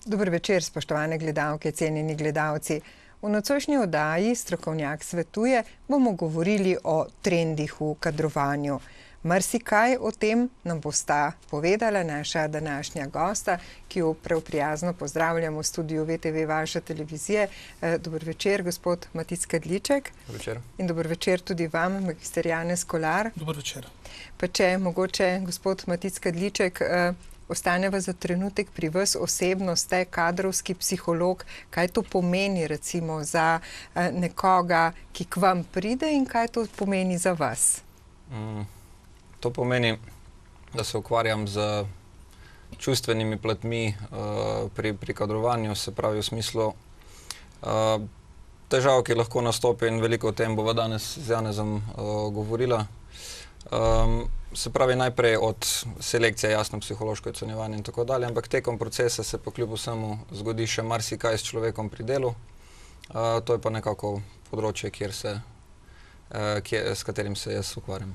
Dober večer, spoštovane gledalke, cenjeni gledalci. V nocojšnji oddaji Strokovnjak svetuje bomo govorili o trendih v kadrovanju. Marsikaj o tem nam bosta povedala naša današnja gosta, ki jo prijazno pozdravljamo v studiu VTV vaše televizije. Dober večer, gospod Matic Kadliček. Dober večer. In dober večer tudi vam, magister Janez Kolar. Dober večer. Pa če mogoče, gospod Matic Kadliček, ostaneva za trenutek pri vas osebno, ste kadrovski psiholog. Kaj to pomeni recimo za nekoga, ki k vam pride, in kaj to pomeni za vas? To pomeni, da se ukvarjam z čustvenimi platmi pri kadrovanju, se pravi v smislu težav, ki lahko nastopi, in veliko o tem bova danes z Janezom govorila. Se pravi najprej od selekcije, jasno psihološko ocenjevanje in tako dalje, ampak tekom procesa se pa kljub vsemu zgodi še marsikaj s človekom pri delu. To je pa nekako področje, s katerim se jaz ukvarjam.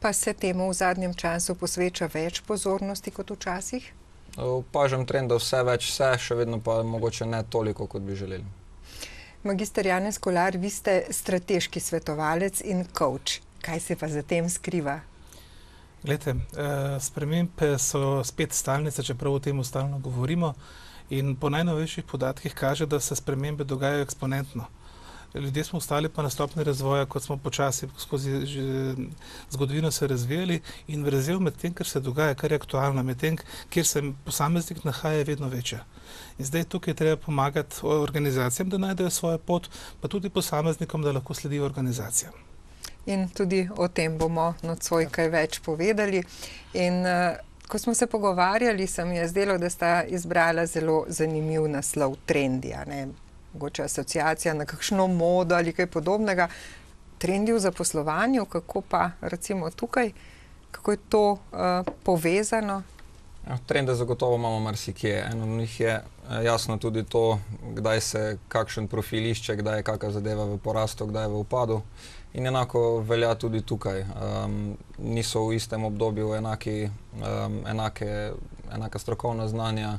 Pa se temu v zadnjem času posveča več pozornosti kot včasih? Opažam trend, da vse več, še vedno pa mogoče ne toliko, kot bi želeli. Magister Janez Kolar, vi ste strateški svetovalec in coach. Kaj se pa za tem skriva? Glejte, spremembe so spet stalnice, čeprav o tem stalno govorimo, in po najnovejših podatkih kaže, da se spremembe dogajajo eksponentno. Ljudje smo ostali pa na stopnji razvoja, kot smo počasi skozi zgodovino se razvijali, in vrzel med tem, kar se dogaja, kar je aktualno, med tem, kjer se posameznik nahaja, je vedno večja. In zdaj tukaj treba pomagati organizacijam, da najdejo svojo pot, pa tudi posameznikom, da lahko sledijo organizacijam. In tudi o tem bomo nocoj kaj več povedali. In ko smo se pogovarjali, se mi je zdelo, da sta izbrala zelo zanimiv naslov trendi, mogoče asociacija na kakšno modo ali kaj podobnega. Trendi v zaposlovanju, kako pa recimo tukaj, kako je to povezano? Trende zagotovo imamo marsikje. Eno od njih je jasno tudi to, kdaj se kakšen profil išče, kdaj je kakšna zadeva v porastu, kdaj je v upadu. In enako velja tudi tukaj. Niso v istem obdobju enaka strokovna znanja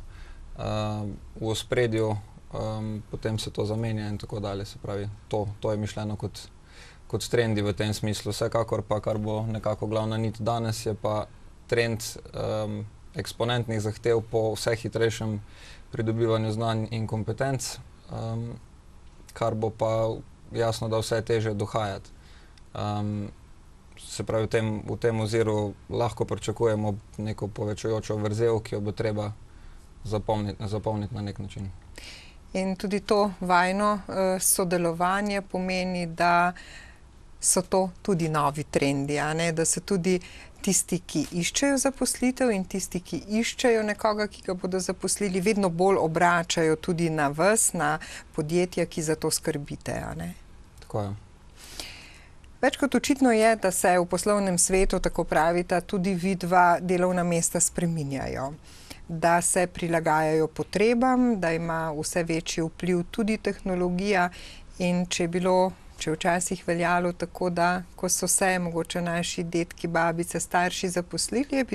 v ospredju, potem se to zamenja in tako dalje. Se pravi, to je mišljeno kot trendi v tem smislu. Vsekakor pa, kar bo nekako glavna nit danes, je pa trend eksponentnih zahtev po vse hitrejšem pridobivanju znanj in kompetenc, kar bo pa jasno, da vse teže dohajati. Se pravi, v tem oziru lahko pričakujemo neko povečujočo vrzel, ki jo bo treba zapolniti na nek način. In tudi to vajno sodelovanje pomeni, da so to tudi novi trendi, da se tudi tisti, ki iščejo zaposlitev, in tisti, ki iščejo nekoga, ki ga bodo zaposlili, vedno bolj obračajo tudi na vas, na podjetja, ki za to skrbite. Tako je. Več kot očitno je, da se v poslovnem svetu, tako pravita, tudi vidva delovna mesta spreminjajo, da se prilagajajo potrebam, da ima vse večji vpliv tudi tehnologija, in če je včasih veljalo tako, da ko so se mogoče naši dedki, babice, starši zaposlili,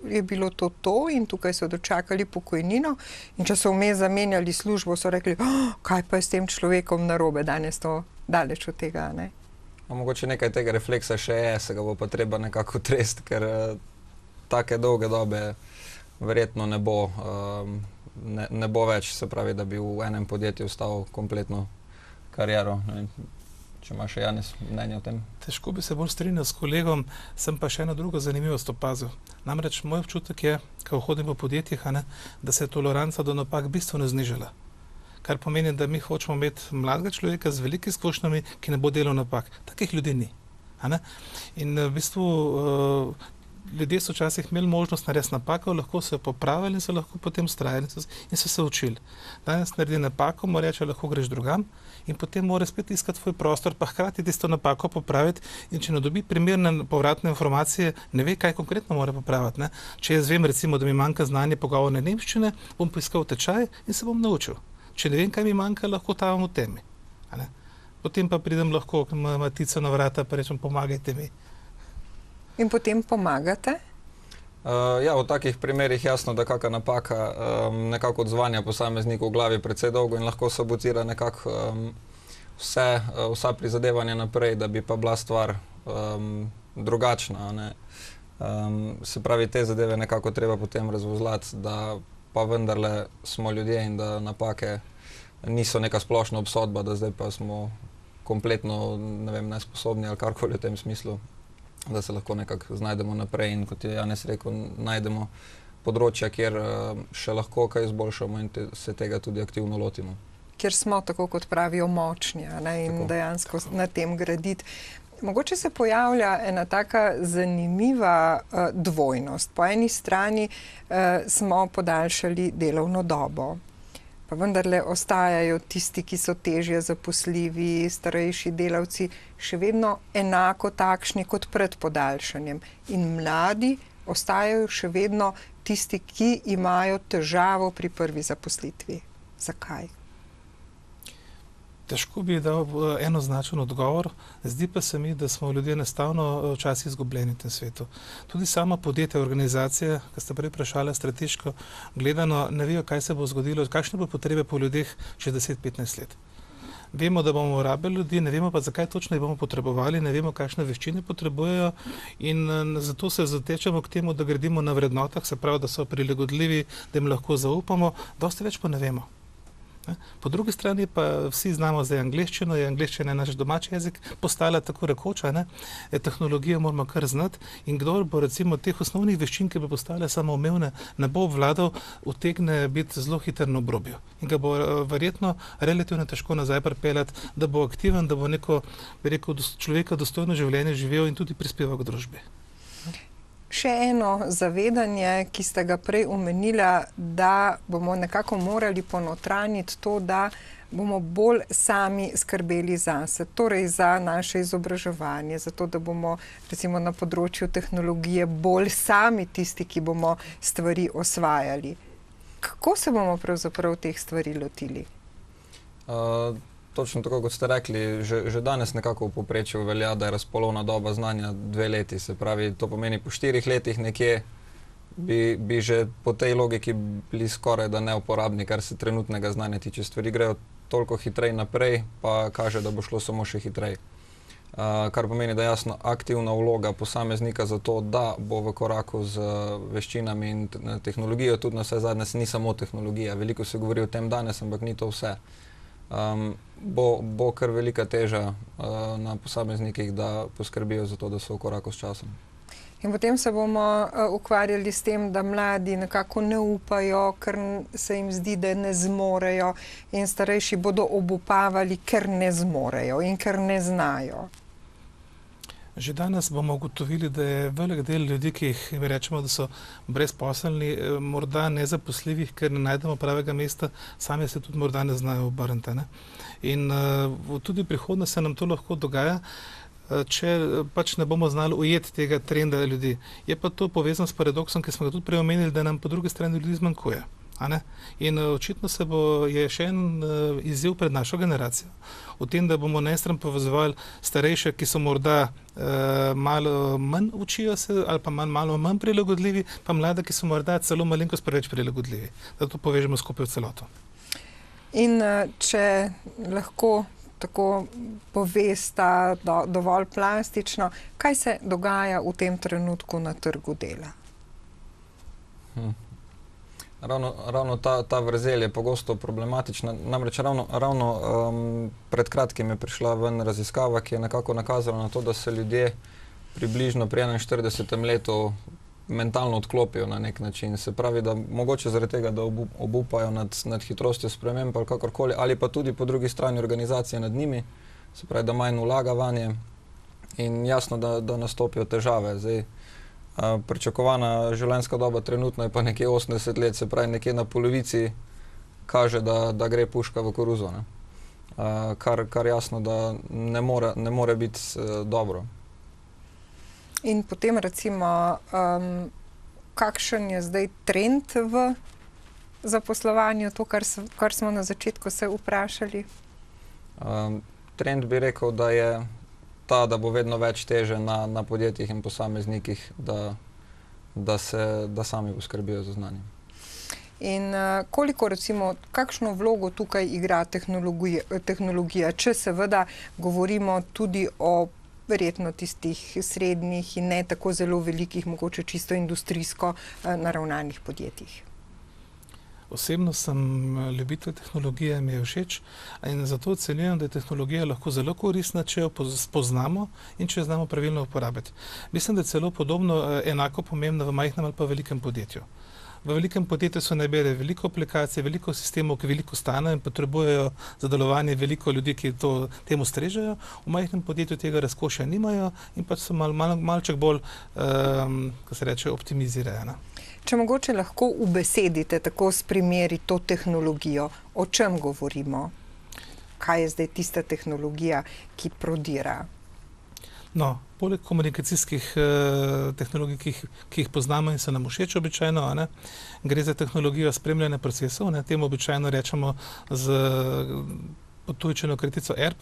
je bilo to in tukaj so dočakali pokojnino, in če so vmes zamenjali službo, so rekli, kaj pa je s tem človekom narobe, danes to daleč od tega, Mogoče nekaj tega refleksa še je, se ga bo pa treba nekako tresti, ker take dolge dobe verjetno ne bo več, se pravi, da bi v enem podjetju ostal kompletno kariero. Če ima še Janez mnenje o tem? Težko bi se bolj strinjal s kolegom, sem pa še eno drugo zanimivost opazil. Namreč moj občutek je, ko hodim po podjetjih, da se je toleranca do napak bistveno znižala. Kar pomeni, da mi hočemo imeti mladega človeka z velikimi izkušnjami, ki ne bo delal napak. Takih ljudi ni. In v bistvu ljudje so včasih imeli možnost narediti napako, lahko so jo popravili in so lahko potem vztrajali in so se učili. Danes naredi napako, mora reči, lahko greš drugam, in potem mora spet iskati svoj prostor, pa hkrati tisto napako popraviti, in če ne dobi primerne povratne informacije, ne ve, kaj konkretno mora popraviti. Če jaz vem, recimo, da mi manjka znanje pogovorne nemščine, bom poiskal tečaj in se bom naučil. Če ne vem, kaj mi manjka, lahko tavam v temi. Potem pa pridem lahko Matico na vrata, pa rečem, pomagajte mi. In potem pomagate? Ja, v takih primerih jasno, da kakšna napaka nekako odzvanja posamezniku v glavi precej dolgo in lahko sabotira nekako vsa prizadevanja naprej, da bi pa bila stvar drugačna, ne. Se pravi, te zadeve nekako treba potem razvozlati, da pa vendarle smo ljudje in da napake niso neka splošna obsodba, da zdaj pa smo kompletno, ne vem, nesposobni ali karkoli v tem smislu, da se lahko nekako znajdemo naprej in, kot je Janez rekel, najdemo področja, kjer še lahko kaj izboljšamo in se tega tudi aktivno lotimo. Kjer smo, tako kot pravijo, močni, ne, in tako dejansko na tem graditi. Mogoče se pojavlja ena taka zanimiva dvojnost. Po eni strani smo podaljšali delovno dobo, pa vendarle ostajajo tisti, ki so težje zaposljivi, starejši delavci, še vedno enako takšni kot pred podaljšanjem. In mladi ostajajo še vedno tisti, ki imajo težavo pri prvi zaposlitvi. Zakaj? Težko bi dal enoznačen odgovor, zdi pa se mi, da smo ljudje enostavno včasih izgubljeni v tem svetu. Tudi sama podjetja, organizacije, ki ste prej vprašali strateško gledano, ne vejo, kaj se bo zgodilo, kakšne bo potrebe po ljudeh čez 10-15 let. Vemo, da bomo rabili ljudi, ne vemo pa, zakaj točno jih bomo potrebovali, ne vemo, kakšne veščine potrebujejo in zato se zatečemo k temu, da gradimo na vrednotah, se pravi, da so prilagodljivi, da jim lahko zaupamo, dosti več pa ne vemo. Po drugi strani pa vsi znamo zdaj angleščino, je angleščina naš domači jezik, postala tako rekoča, tehnologijo moramo kar znati in kdor bo recimo teh osnovnih veščin, ki bi postale samoumevne, ne bo obvladal, utegne biti zelo hiter na obrobju in ga bo verjetno relativno težko nazaj pripeljati, da bo aktiven, da bo neko, bi rekel, človeka dostojno življenje živel in tudi prispeval k družbi. Še eno zavedanje, ki ste ga prej omenila, da bomo nekako morali ponotraniti to, da bomo bolj sami skrbeli zase, torej za naše izobraževanje, za to, da bomo recimo na področju tehnologije bolj sami tisti, ki bomo stvari osvajali. Kako se bomo pravzaprav teh stvari lotili? Točno tako, kot ste rekli, že danes nekako v povprečju velja, da je razpolovna doba znanja 2 leti. Se pravi, to pomeni po 4 letih nekje bi že po tej logiki bili skoraj da neuporabni, kar se trenutnega znanja tiče. Stvari grejo toliko hitreje naprej, pa kaže, da bo šlo samo še hitreje. Kar pomeni, da jasno aktivna vloga posameznika za to, da bo v koraku z veščinami in tehnologijo, tudi na vse zadnje ni samo tehnologija. Veliko se govori o tem danes, ampak ni to vse. Bo kar velika teža na posameznikih, da poskrbijo za to, da so v koraku s časom. In potem se bomo ukvarjali s tem, da mladi nekako ne upajo, ker se jim zdi, da ne zmorejo, in starejši bodo obupavali, ker ne zmorejo in ker ne znajo. Že danes bomo ugotovili, da je velik del ljudi, ki jih rečemo, da so brezposelni, morda nezaposljivih, ker ne najdemo pravega mesta, sami se tudi morda ne znajo obrniti. In tudi v prihodnosti se nam to lahko dogaja, če pač ne bomo znali ujeti tega trenda ljudi. Je pa to povezano s paradoksom, ki smo ga tudi prej omenili, da nam po drugi strani ljudi zmanjkuje. In očitno je še en izziv pred našo generacijo v tem, da bomo najstran povezovali starejše, ki so morda malo manj učijo se ali pa malo manj prilagodljivi, pa mlade, ki so morda celo malenkost preveč prilagodljivi. Da to povežemo skupaj v celoto. In če lahko tako povesta dovolj plastično, kaj se dogaja v tem trenutku na trgu dela? Ravno ta vrzel je pogosto problematična. Namreč ravno pred kratkim je prišla ven raziskava, ki je nekako nakazala na to, da se ljudje približno pri 41. letu mentalno odklopijo na nek način. Se pravi, da mogoče zaradi tega, da obupajo nad hitrostjo sprememb ali kakorkoli, ali pa tudi po drugi strani organizacije nad njimi, se pravi, da manj vlaga vanje in jasno, da nastopijo težave. Zdaj, pričakovana življenjska doba trenutno je pa nekje 80 let, se pravi nekje na polovici kaže, da gre puška v koruzo. Kar jasno, da ne more biti dobro. In potem recimo, kakšen je zdaj trend v zaposlovanju, to, kar smo na začetku se vprašali? Trend bi rekel, da je ta, da bo vedno več teže na podjetjih in posameznikih, da da sami poskrbijo za znanje. In koliko recimo, kakšno vlogo tukaj igra tehnologija, če seveda govorimo tudi o verjetno tistih srednjih in ne tako zelo velikih, mogoče čisto industrijsko naravnanih podjetjih? Osebno sem ljubitelj tehnologije, mi je všeč in zato ocenjujem, da je tehnologija lahko zelo koristna, če jo spoznamo in če jo znamo pravilno uporabiti. Mislim, da je celo podobno enako pomembno v majhnem ali pa velikem podjetju. V velikem podjetju so najbolj veliko aplikacij, veliko sistemov, ki veliko stanejo in potrebujejo za delovanje veliko ljudi, ki temu strežejo. V majhnem podjetju tega razkošja nimajo in pač so malček bolj, kako se reče, optimizirajo. Če mogoče lahko ubesedite tako s primeri to tehnologijo, o čem govorimo? Kaj je zdaj tista tehnologija, ki prodira? No, poleg komunikacijskih tehnologij, ki jih poznamo in so nam všeč običajno, gre za tehnologijo spremljanja procesov, temu običajno rečemo z potujčeno kratico ERP,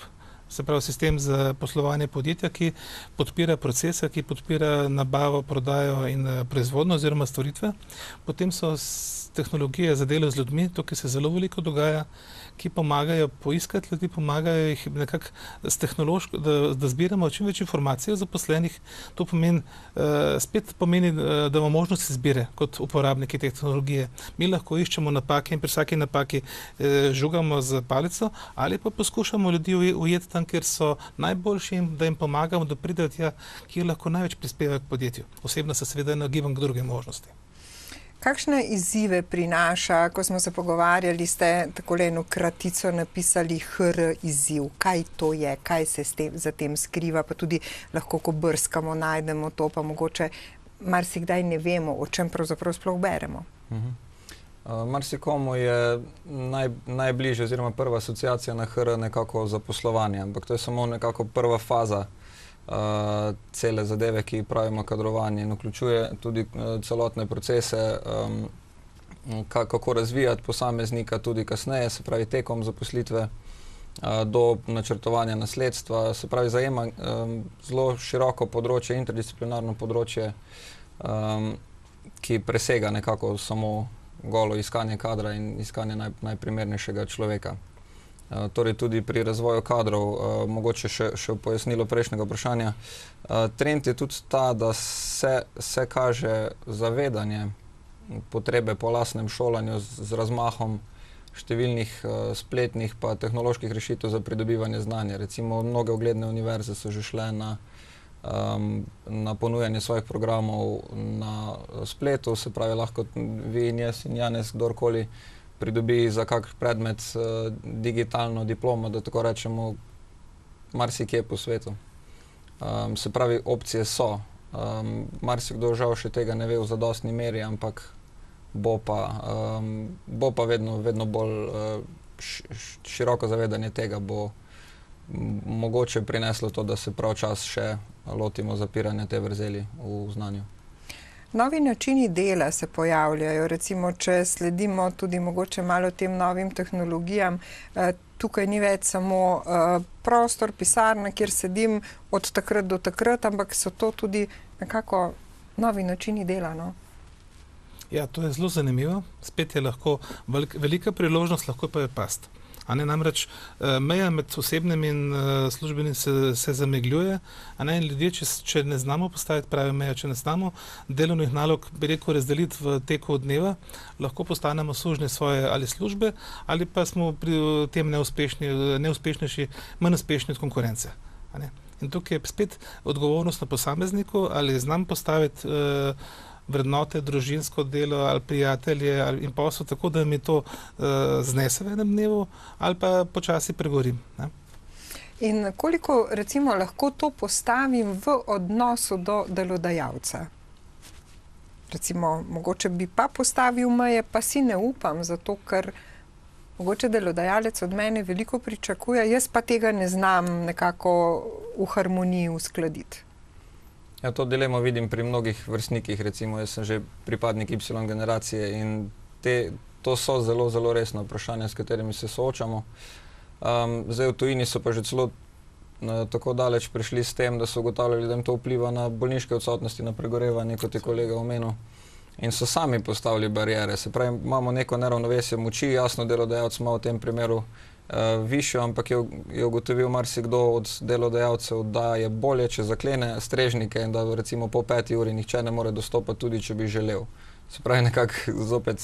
se pravi sistem za poslovanje podjetja, ki podpira procese, ki podpira nabavo, prodajo in proizvodnjo oziroma storitve. Potem so tehnologije za delo z ljudmi, tukaj se zelo veliko dogaja, ki pomagajo poiskati ljudi, pomagajo jih nekako s tehnološko, da zbiramo čim več informacij o zaposlenih. To spet pomeni, da imamo možnost izbire kot uporabniki te tehnologije. Mi lahko iščemo napake in pri vsaki napaki žugamo z palico ali pa poskušamo ljudi ujeti tam, kjer so najboljši in da jim pomagamo, da pridejo tja, kjer lahko največ prispevajo k podjetju. Osebno se seveda nagibam k druge možnosti. Kakšne izzive prinaša, ko smo se pogovarjali, ste takole eno kratico napisali HR izziv. Kaj to je, kaj se za tem skriva, pa tudi lahko, ko brskamo, najdemo to, pa mogoče marsikdaj ne vemo, o čem pravzaprav sploh beremo. Marsikomu je najbližje oziroma prva asociacija na HR nekako zaposlovanje, ampak to je samo nekako prva faza cele zadeve, ki pravimo kadrovanje in vključuje tudi celotne procese, kako razvijati posameznika tudi kasneje, se pravi tekom zaposlitve do načrtovanja nasledstva, se pravi zajema zelo široko področje, interdisciplinarno področje, ki presega nekako samo golo iskanje kadra in iskanje najprimernejšega človeka. Torej tudi pri razvoju kadrov, mogoče še pojasnilo prejšnjega vprašanja. Trend je tudi ta, da se kaže zavedanje potrebe po lastnem šolanju z razmahom številnih spletnih pa tehnoloških rešitev za pridobivanje znanja. Recimo mnoge ugledne univerze so že šle na ponujanje svojih programov na spletu, se pravi lahko vi in jaz in Janez, kdorkoli pridobi za kak predmet digitalno diplomo, da tako rečemo, marsikje po svetu. Se pravi, opcije so. Marsikdo žal še tega ne ve v zadostni meri, ampak bo pa vedno bolj široko zavedanje tega bo mogoče prineslo to, da se prav čas še lotimo zapiranja te vrzeli v znanju. Novi načini dela se pojavljajo, recimo, če sledimo tudi mogoče malo tem novim tehnologijam, tukaj ni več samo prostor, pisarna, kjer sedim od takrat do takrat, ampak so to tudi nekako novi načini dela, no? Ja, to je zelo zanimivo. Spet je lahko velika priložnost, lahko pa je past. Namreč meja med osebnim in službenim se zamegljuje, in ljudje, če ne znamo postaviti prave meje, če ne znamo delovnih nalog, bi rekel, razdeliti v teku dneva, lahko postanemo sužnji svoje ali službe, ali pa smo pri tem neuspešnejši, manj uspešni od konkurence. In tukaj je spet odgovornost na posamezniku, ali znam postaviti vrednote, družinsko delo ali prijatelje in posel, tako da mi to znese v enem dnevu ali pa počasi pregorim. In koliko recimo lahko to postavim v odnosu do delodajalca? Recimo, mogoče bi pa postavil meje, pa si ne upam, zato ker mogoče delodajalec od mene veliko pričakuje, jaz pa tega ne znam nekako v harmoniji uskladiti. Ja, to dilemo vidim pri mnogih vrstnikih, recimo jaz sem že pripadnik Y generacije in to so zelo, zelo resna vprašanja, s katerimi se soočamo. Zdaj v tujini so pa že celo tako daleč prišli s tem, da so ugotavljali, da jim to vpliva na bolniške odsotnosti, na pregorevanje, kot je kolega omenil. In so sami postavili barijere. Se pravi, imamo neko neravnovesje moči, jasno delodajalec ima v tem primeru višjo, ampak je ugotovil marsikdo od delodajalcev, da je bolje, če zaklene strežnike in da recimo po 5 uri nihče ne more dostopati, tudi če bi želel. Se pravi, nekako zopet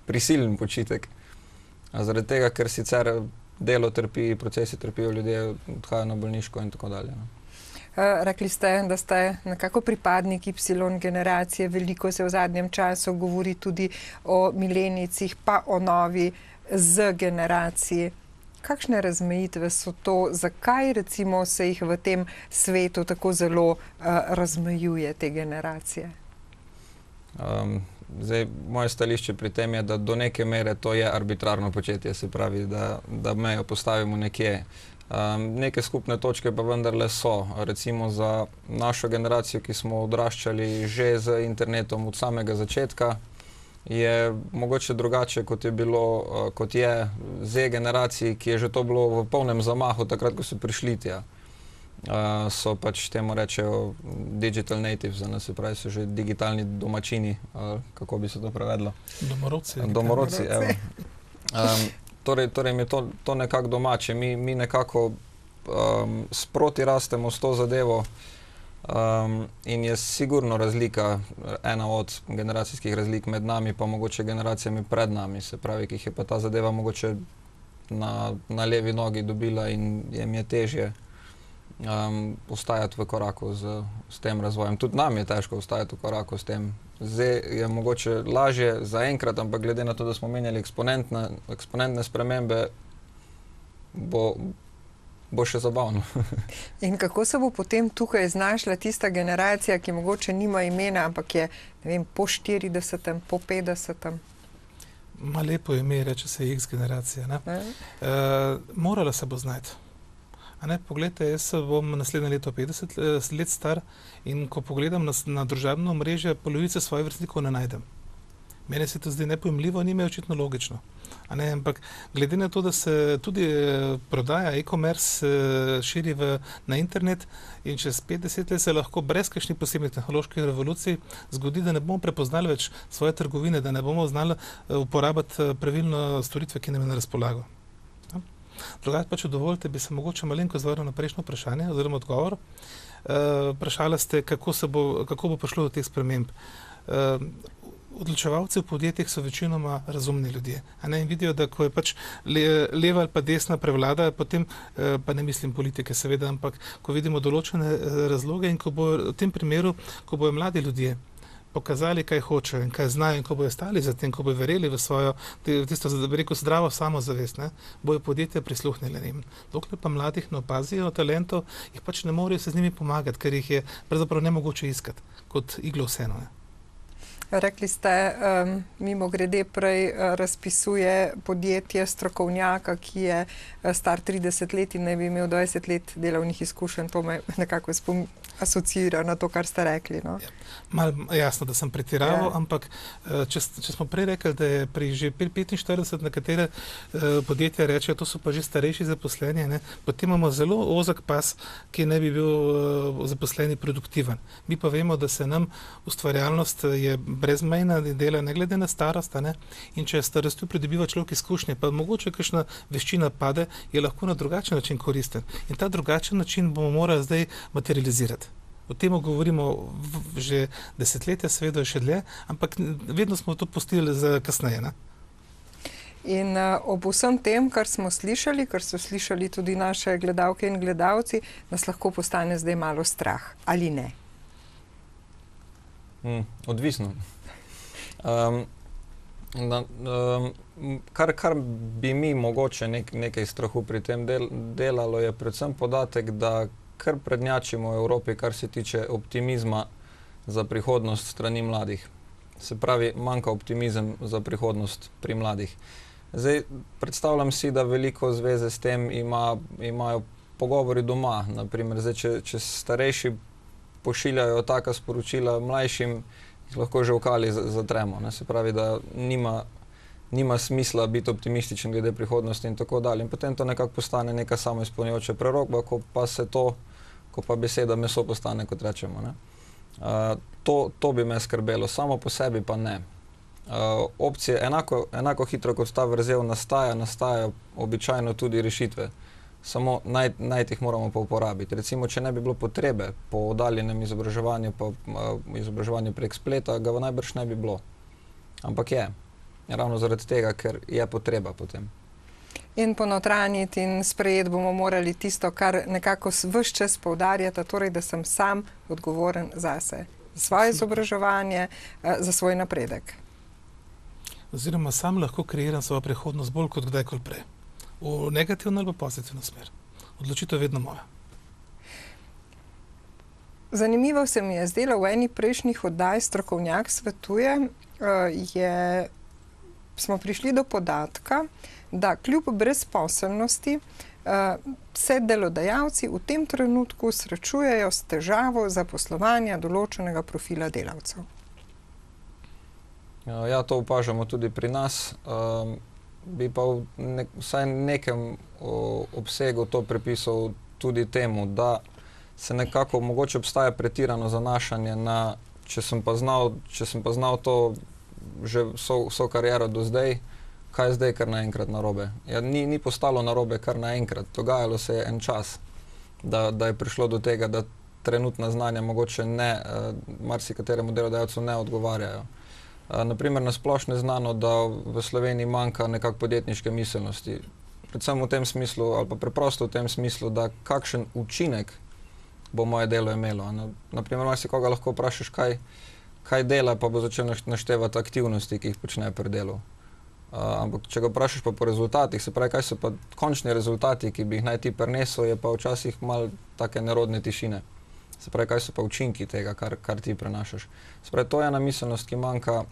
prisilen počitek. Zaradi tega, ker sicer delo trpi, procesi trpijo, ljudje odhajajo na bolniško in tako dalje. Rekli ste, da ste nekako pripadnik Y generacije, veliko se v zadnjem času govori tudi o milenijcih, pa o novi Z generaciji. Kakšne razmejitve so to? Zakaj recimo se jih v tem svetu tako zelo razmejuje te generacije? Zdaj, moje stališče pri tem je, da do neke mere to je arbitrarno početje, se pravi, da mejo postavimo nekje. Neke skupne točke pa vendarle so. Recimo za našo generacijo, ki smo odraščali že z internetom od samega začetka, je mogoče drugače, kot je Z generaciji, ki je že to bilo v polnem zamahu takrat, ko so prišli tja. So pač temu rečejo digital natives, se pravi, so že digitalni domačini, kako bi se to prevedlo? Domorodci, evo. Torej mi je to nekako domače. Mi nekako sproti rastemo s to zadevo in je sigurno razlika, ena od generacijskih razlik med nami pa mogoče generacijami pred nami, se pravi, ki jih je pa ta zadeva mogoče na levi nogi dobila in jim je težje ostajati v koraku s tem razvojem. Tudi nam je težko ostajati v koraku s tem. Zdaj je mogoče lažje zaenkrat, ampak glede na to, da smo menjali eksponentne spremembe, bo še zabavno. In kako se bo potem tukaj znašla tista generacija, ki mogoče nima imena, ampak je, ne vem, po 40., po 50. Ma lepo ime, reče se X generacija, ne? Morala se bo znajti. Poglejte, jaz bom naslednje leto 50 let star in ko pogledam na družabno omrežje, polovice svojih vrstnikov ne najdem. Meni se to zdi nepojmljivo, ni me očitno logično. Ampak glede na to, da se tudi prodaja e-commerce širi na internet in čez 50 let se lahko brez kakšnih posebnih tehnoloških revolucij zgodi, da ne bomo prepoznali več svoje trgovine, da ne bomo znali uporabiti pravilno storitve, ki nam je na razpolago. Drugače pa, če dovolite, bi se mogoče malenko zvrnil na prejšnjo vprašanje oziroma odgovor. Vprašala ste, kako bo prišlo do teh sprememb. Odločevalci v podjetjih so večinoma razumni ljudje. In vidijo, da ko je pač leva ali pa desna prevlada, potem, pa ne mislim politike seveda, ampak ko vidimo določene razloge in ko bo v tem primeru, ko bojo mladi ljudje pokazali, kaj hočejo in kaj znajo in ko bojo stali za tem, ko bojo verjeli v svojo, tisto, da bi rekel, zdravo samozavest, bojo podjetja prisluhnili njim. Dokler pa mladih ne opazijo talentov, jih pač ne morejo se z njimi pomagati, ker jih je pravzaprav nemogoče iskati, kot iglo vseeno. Rekli ste, mimogrede prej razpisuje podjetje strokovnjaka, ki je star 30 let in ne bi imel 20 let delovnih izkušenj. To me nekako asociira na to, kar ste rekli. No? Malo jasno, da sem pretiraval, ampak če smo prej rekli, da je že pri 45 nekatere podjetja rečejo, to so pa že starejši zaposleni, potem imamo zelo ozek pas, ki ne bi bil zaposleni produktiven. Mi pa vemo, da se nam ustvarjalnost je brezmejna dela, ne glede na starost, in če starostjo pridobiva človek izkušnje, pa mogoče kakšna veščina pade, je lahko na drugačen način koristen. In ta drugačen način bomo morali zdaj materializirati. O tem govorimo že desetletja, seveda še dlje, ampak vedno smo to pustili za kasneje. In ob vsem tem, kar smo slišali, kar so slišali tudi naše gledalke in gledalci, nas lahko postane zdaj malo strah, ali ne? Odvisno. Kar bi mi mogoče nekaj strahu pri tem delalo, je predvsem podatek, da kar prednjačimo v Evropi, kar se tiče optimizma za prihodnost strani mladih. Se pravi, manjka optimizem za prihodnost pri mladih. Zdaj, predstavljam si, da veliko zveze s tem imajo pogovori doma. Naprimer, zdaj, če starejši pošiljajo taka sporočila mlajšim, jih lahko že v kali zatremo. Se pravi, da nima smisla biti optimističen glede prihodnosti in tako dalje. In potem to nekako postane neka samoizpolnjujoča prerokba, ko pa beseda meso postane, kot rečemo, ne. To bi me skrbelo, samo po sebi pa ne. Opcije enako hitro, kot ta vrzel nastajajo običajno tudi rešitve. Samo najti jih moramo pa uporabiti. Recimo, če ne bi bilo potrebe po oddaljenem izobraževanju, pa izobraževanju prek spleta, ga najbrž ne bi bilo. Ampak je. Ravno zaradi tega, ker je potreba potem. In ponotranjiti in sprejeti bomo morali tisto, kar nekako ves čas poudarjata, torej, da sem sam odgovoren zase, za svoje izobraževanje, za svoj napredek. Oziroma sam lahko kreiram svojo prihodnost bolj kot kdajkoli prej. V negativno ali pa pozitivno smer. Odločitev je vedno moja. Zanimivo se mi je zdelo, v eni prejšnjih oddaj Strokovnjak svetuje, smo prišli do podatka, da kljub brezposelnosti se delodajalci v tem trenutku srečujejo s težavo zaposlovanja določenega profila delavcev. Ja, to opažamo tudi pri nas. Bi pa vsaj nekem obsegu to pripisal tudi temu, da se nekako mogoče obstaja pretirano zanašanje na, če sem pa znal to že vso kariero do zdaj, kaj je zdaj kar naenkrat narobe. Ja, ni postalo narobe kar naenkrat. Dogajalo se je en čas, da je prišlo do tega, da trenutna znanja mogoče marsikateremu delodajalcu ne odgovarjajo. Naprimer, na splošno je znano, da v Sloveniji manjka nekako podjetniške miselnosti. Predvsem v tem smislu, ali pa preprosto v tem smislu, da kakšen učinek bo moje delo imelo. Naprimer, marsikoga lahko vprašaš, kaj dela, pa bo začel naštevati aktivnosti, ki jih počne pri delu. Ampak, če ga vprašaš pa po rezultatih, se pravi, kaj so pa končni rezultati, ki bi jih naj ti prinesel, je pa včasih malo take nerodne tišine. Se pravi, kaj so pa učinki tega, kar ti prenašaš. Se pravi, to je ena miselnost, ki manjka,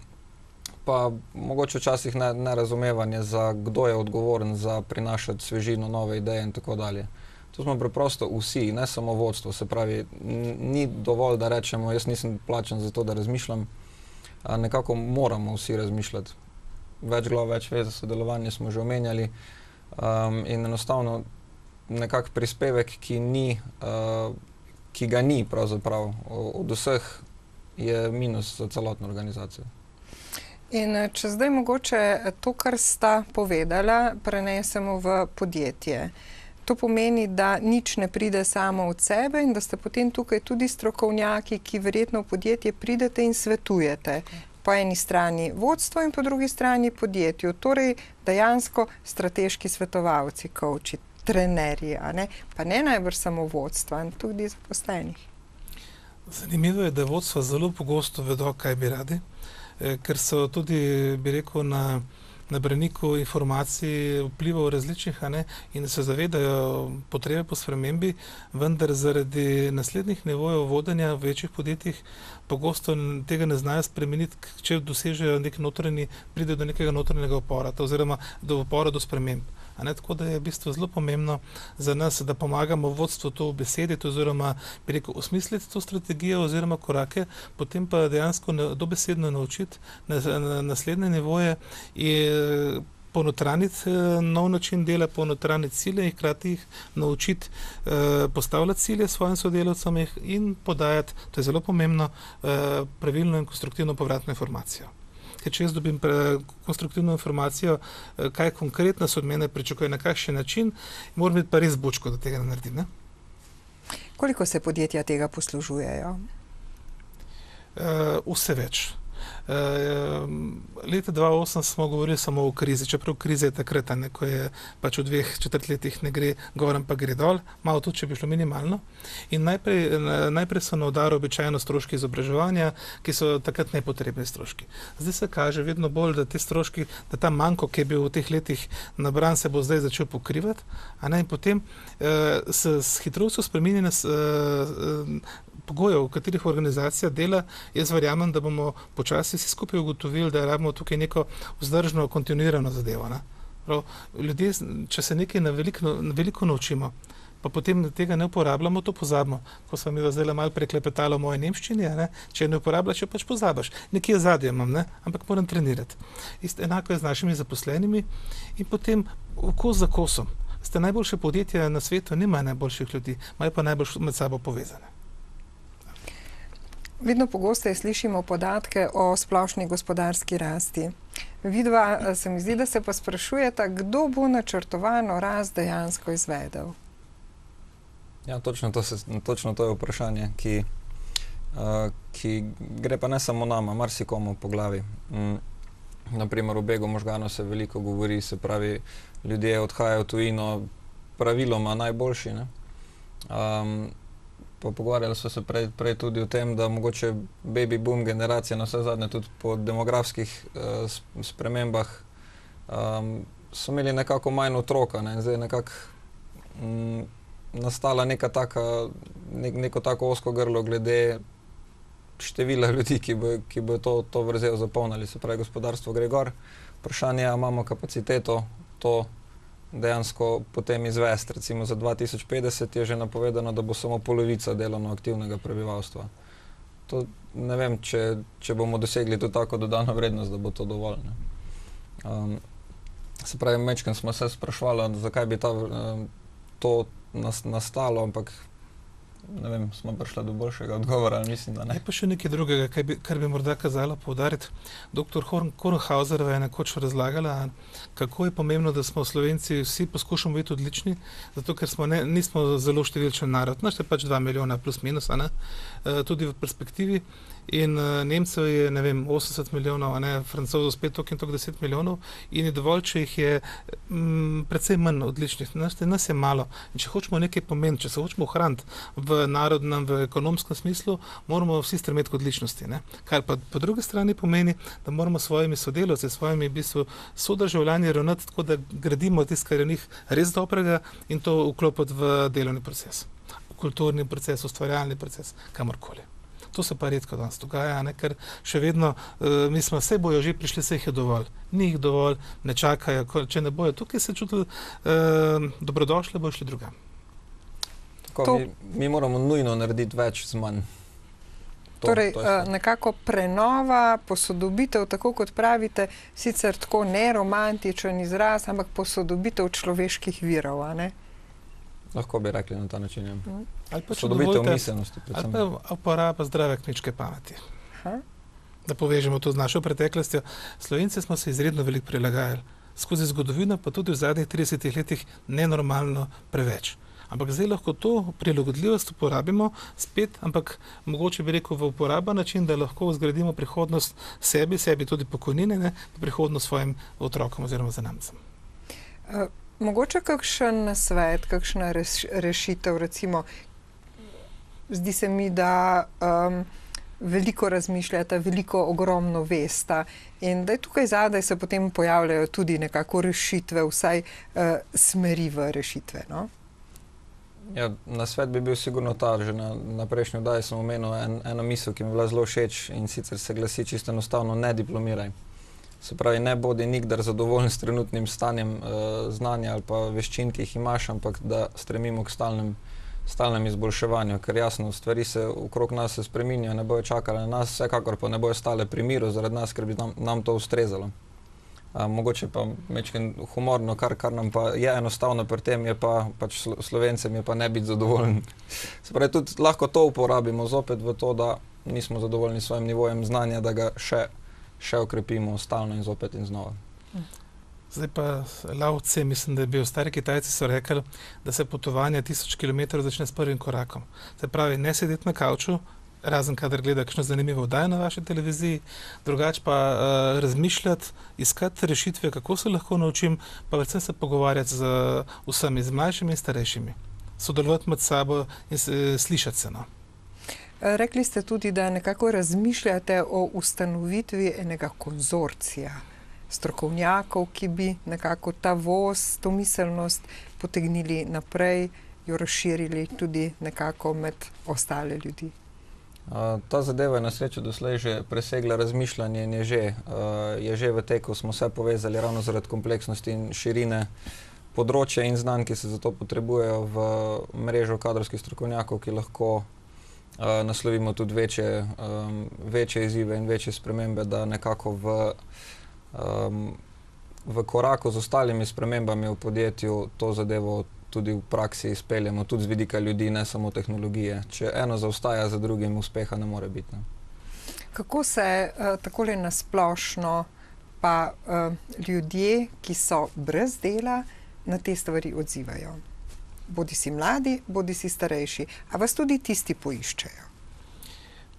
pa mogoče včasih nerazumevanje za kdo je odgovoren za prinašati svežino, nove ideje in tako dalje. To smo preprosto vsi, ne samo vodstvo. Se pravi, ni dovolj, da rečemo, jaz nisem plačan za to, da razmišljam. Nekako moramo vsi razmišljati. Več glav, več ve, za sodelovanje smo že omenjali. In enostavno nekak prispevek, ki ga ni pravzaprav od vseh, je minus za celotno organizacijo. In če zdaj mogoče to, kar sta povedala, prenesemo v podjetje. To pomeni, da nič ne pride samo od sebe in da ste potem tukaj tudi strokovnjaki, ki verjetno v podjetje pridete in svetujete. Po eni strani vodstvo in po drugi strani podjetju. Torej dejansko strateški svetovalci, coachi, trenerji, pa ne najbrž samo vodstva, tudi zaposlenih. Zanimivo je, da vodstva zelo pogosto vedo, kaj bi radi, ker so tudi, bi rekel, na braniku informacij vplivov različnih, in se zavedajo potrebe po spremembi, vendar zaradi naslednjih nivojev vodenja v večjih podjetjih pogosto tega ne znajo spremeniti, če dosežejo pride do nekega notranjega upora, oziroma do upora do sprememb. Tako da je v bistvu zelo pomembno za nas, da pomagamo vodstvu to besediti oziroma, bi rekel, osmisliti to strategijo oziroma korake, potem pa dejansko dobesedno naučiti na naslednje nivoje in ponotraniti nov način dela, ponotraniti cilje in hkrati jih naučiti postavljati cilje svojim sodelavcem in podajati, to je zelo pomembno, pravilno in konstruktivno povratno informacijo. Ker če jaz dobim konstruktivno informacijo, kaj konkretno se od mene pričakuje, na kakšen način, moram biti pa res bučko, da tega ne naredim. Ne? Koliko se podjetja tega poslužujejo? Vse več. Leta 2008 smo govorili samo o krizi, čeprav kriza je takrat, ko je pač v 2 četrtletjih ne gre gor, pa gre dol, malo tudi, če bi šlo minimalno. In najprej so na udaru običajno stroški izobraževanja, ki so takrat nepotrebni stroški. Zdaj se kaže vedno bolj, da te stroški, da ta manko, ki je bil v teh letih nabran, se bo zdaj začel pokrivati, in potem s hitrostjo spreminjanja pogojev, v katerih organizacija dela, jaz verjamem, da bomo počasi vsi skupaj ugotovili, da rabimo tukaj neko vzdržno, kontinuirano zadevo. Ljudje, če se nekaj na veliko naučimo, pa potem tega ne uporabljamo, to pozabimo. Ko sem mi zdaj malo preklepetala o moji nemščini, ne? Če ne uporabljaš, jo pač pozabiš. Nekje zadje imam, ne? Ampak moram trenirati. Enako je z našimi zaposlenimi in potem kos za kosom. Ste najboljše podjetje na svetu, nima najboljših ljudi, imajo pa najbolj med sabo povezane. Vedno pogosteje slišimo podatke o splošni gospodarski rasti. Vidva, se mi zdi, da se pa sprašujeta, kdo bo načrtovano rast dejansko izvedel. Ja, točno to je vprašanje, ki gre pa ne samo nama, marsikomu po glavi. Naprimer, o begu možganov se veliko govori, se pravi, ljudje odhajajo v tujino, praviloma najboljši, ne? Pa pogovarjali so se prej tudi o tem, da mogoče baby boom generacija na vse zadnje tudi po demografskih spremembah so imeli nekako manj otroka, ne? Zdaj je nekako nastala neko tako ozko grlo glede števila ljudi, ki bo to vrzel zapolnili. Se pravi, gospodarstvo gre gor. Vprašanje je, imamo kapaciteto to dejansko potem izvesti. Recimo za 2050 je že napovedano, da bo samo polovica delovno aktivnega prebivalstva. To ne vem, če bomo dosegli to tako dodano vrednost, da bo to dovolj, ne? Se pravi, majčkeno smo se sprašvali, zakaj bi to nastalo, ampak ne vem, smo prišli do boljšega odgovora, ali mislim, da ne. Je pa še nekaj drugega, kar bi morda kazalo poudariti. Dr. Kornhauserova je nekoč razlagala, kako je pomembno, da smo Slovenci vsi poskušamo biti odlični, zato ker nismo zelo številčen narod. Naš je pač 2 milijona plus minus, tudi v perspektivi. In Nemcev je, ne vem, 80 milijonov, Francozov spet toliko in toliko 10 milijonov in je dovolj, če jih je precej manj odličnih. Nas je malo. In če hočemo nekaj pomeniti, če se hočemo ohraniti v narodnem, v ekonomskem smislu, moramo vsi stremeti k odličnosti, ne? Kar pa po drugi strani pomeni, da moramo s svojimi sodelavci, s svojimi v bistvu sodržavljani ravnati tako, da gradimo tisto, kar je v njih res dobrega in to vklopiti v delovni proces, v kulturni proces, ustvarjalni proces, kamorkoli. To se pa redko danes dogaja, ker še vedno mislim, vse bojo že prišli, se jih je dovolj. Ni jih dovolj, ne čakajo, če ne bojo tukaj se čutili dobrodošli, bojo šli drugam. Mi moramo nujno narediti več z manj. Torej, nekako prenova, posodobitev, tako kot pravite, sicer tako neromantičen izraz, ampak posodobitev človeških virov, a ne? Lahko bi rekli na ta način, ja. Ali pa posodobitev miselnosti, predvsem. Ali pa uporaba zdrave kmečke pameti. Da povežemo to z našo preteklostjo. Slovenci smo se izredno veliko prilagajali. Skozi zgodovino, pa tudi v zadnjih 30 letih nenormalno preveč. Ampak zdaj lahko to prilagodljivost uporabimo spet, ampak mogoče bi rekel v uporaba način, da lahko zgradimo prihodnost sebi tudi pokojnine, pa prihodnost svojim otrokom oziroma zanamcem. Mogoče kakšen nasvet, kakšna rešitev, recimo, zdi se mi, da veliko razmišljata, veliko ogromno vesta in da je tukaj zadaj se potem pojavljajo tudi nekako rešitve, vsaj smeri v rešitve, no? Ja, nasvet bi bil sigurno ta, že na prejšnji oddaji sem omenil eno misel, ki mi je bila zelo všeč in sicer se glasi čisto enostavno, ne diplomiraj. Se pravi, ne bodi nikdar zadovoljen s trenutnim stanjem znanja ali pa veščin, ki jih imaš, ampak da stremimo k stalnem izboljševanju, ker jasno, stvari se okrog nas se spreminjajo, ne bojo čakale na nas, vsekakor pa ne bojo stale pri miru zaradi nas, ker bi nam to ustrezalo. Mogoče pa majčkeno humorno, kar nam pa je enostavno pri tem, je pa pač Slovencem je pa ne biti zadovoljen. Se pravi, tudi lahko to uporabimo zopet v to, da nismo zadovoljni s svojim nivojem znanja, da ga še okrepimo stalno in zopet in znova. Zdaj pa Lao Tse, mislim, da je bil, stari Kitajci so rekli, da se potovanje 1000 kilometrov začne s prvim korakom. Se pravi, ne sedeti na kavču, razen kadar gleda kakšno zanimivo oddajo na vaši televiziji, drugače pa razmišljati, iskati rešitve, kako se lahko naučim, pa predvsem se pogovarjati z vsemi, z mlajšimi in starejšimi. Sodelovati med sabo in slišati se, no. Rekli ste tudi, da nekako razmišljate o ustanovitvi enega konzorcija strokovnjakov, ki bi nekako ta voz, to miselnost potegnili naprej, jo razširili tudi nekako med ostale ljudi. Ta zadeva je na srečo doslej že presegla razmišljanje in je že v teku, smo se povezali ravno zaradi kompleksnosti in širine področje in znanj, ki se za to potrebujejo, v mrežo kadrovskih strokovnjakov, ki lahko naslovimo tudi večje izzive in večje spremembe, da nekako v koraku z ostalimi spremembami v podjetju to zadevo tudi v praksi izpeljemo, tudi z vidika ljudi, ne samo tehnologije. Če eno zaostaja za drugim, uspeha ne more biti. Ne? Kako se takole nasplošno pa ljudje, ki so brez dela, na te stvari odzivajo? Bodi si mladi, bodi si starejši. A vas tudi tisti poiščejo?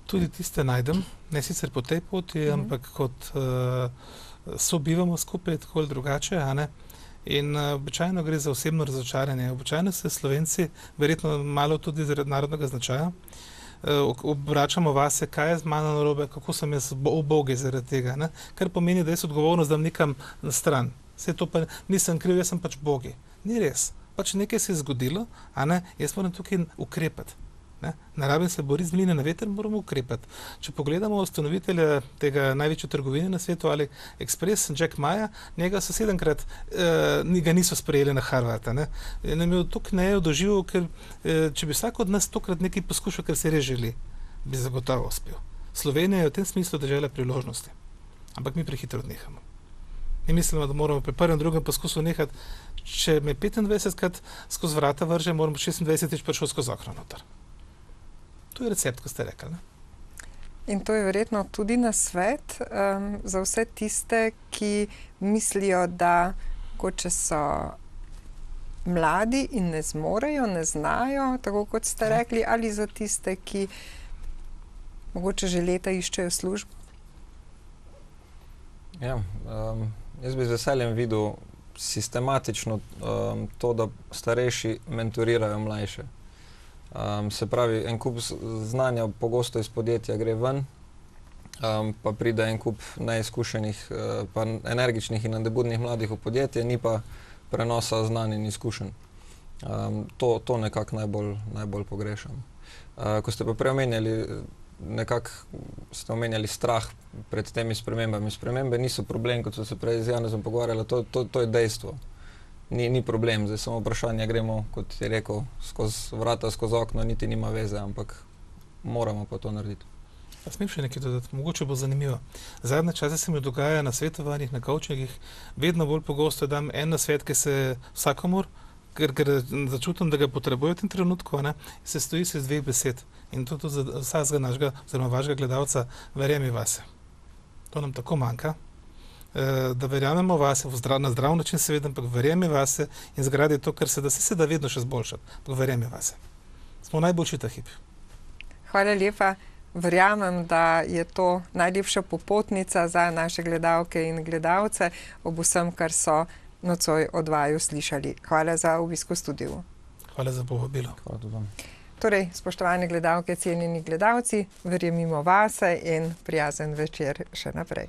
Tudi tiste najdem, ne sicer po tej poti, ampak kot sobivamo skupaj, tako ali drugače, a ne? In običajno gre za osebno razočaranje. Običajno se Slovenci, verjetno malo tudi zaradi narodnega značaja, obračamo vase, kaj je z mano narobe, kako sem jaz ubogi zaradi tega, ne? Kar pomeni, da jaz odgovornost dam nekam na stran. Vse to pa nisem kriv, jaz sem pač bogi. Ni res. Pač nekaj se je zgodilo, a ne, jaz moram tukaj ukrepati. Ne rabim se boriti z mline na veter, moramo ukrepati. Če pogledamo ustanovitelja tega največje trgovine na svetu, AliExpress, Jack Ma, njega so 7-krat ga niso sprejeli na Harvard. In nam je tukaj ne doživel, ker če bi vsak od nas tokrat nekaj poskušal, kar se res želi, bi zagotovo uspel. Slovenija je v tem smislu dežela priložnosti, ampak mi prehitro odnehamo. Mi mislimo, da moramo pri prvem, drugem poskusu nehati. Če me 25krat skozi vrata vrže, moramo 26 prišel skozi okno noter. To je recept, ko ste rekli. Ne? In to je verjetno tudi nasvet za vse tiste, ki mislijo, da če so mladi in ne zmorejo, ne znajo, tako kot ste rekli, ali za tiste, ki mogoče že leta iščejo službo? Ja, jaz bi z veseljem videl sistematično to, da starejši mentorirajo mlajše. Se pravi, en kup znanja pogosto iz podjetja gre ven, pa pride en kup neizkušenih, pa energičnih in nadebudnih mladih v podjetje, ni pa prenosa znanj in izkušenj. To nekako najbolj pogrešam. Ko ste pa prej omenjali, omenjali strah pred temi spremembami. Spremembe niso problem, kot so se prej z Janezom pogovarjali, to je dejstvo. Ni problem, zdaj samo vprašanje gremo, kot je rekel, skozi vrata, skozi okno, niti nima veze, ampak moramo pa to narediti. Pa smem še nekaj dodati, mogoče bo zanimivo. Zadnje čase se mi dogaja na svetovanjih, na coachingih, vedno bolj pogosto dam en nasvet, ki se vsakomur, ker začutim, da ga potrebujem v tem trenutku, se stoji se z 2 besed. In to tudi za vsakega našega, oziroma vašega gledalca, verjemi vase. To nam tako manjka. Da verjamemo vase, na zdrav način seveda, ampak verjemi vase in zgradi to, kar se da vedno še zboljšati. Ampak verjemi vase. Smo najboljši ta hip. Hvala lepa. Verjamem, da je to najlepša popotnica za naše gledalke in gledalce ob vsem, kar so nocoj od vaju slišali. Hvala za obisk v studiu. Hvala za povabilo. Hvala tudi vam. Torej, spoštovane gledalke, cenjeni gledalci, verjemimo vase in prijazen večer še naprej.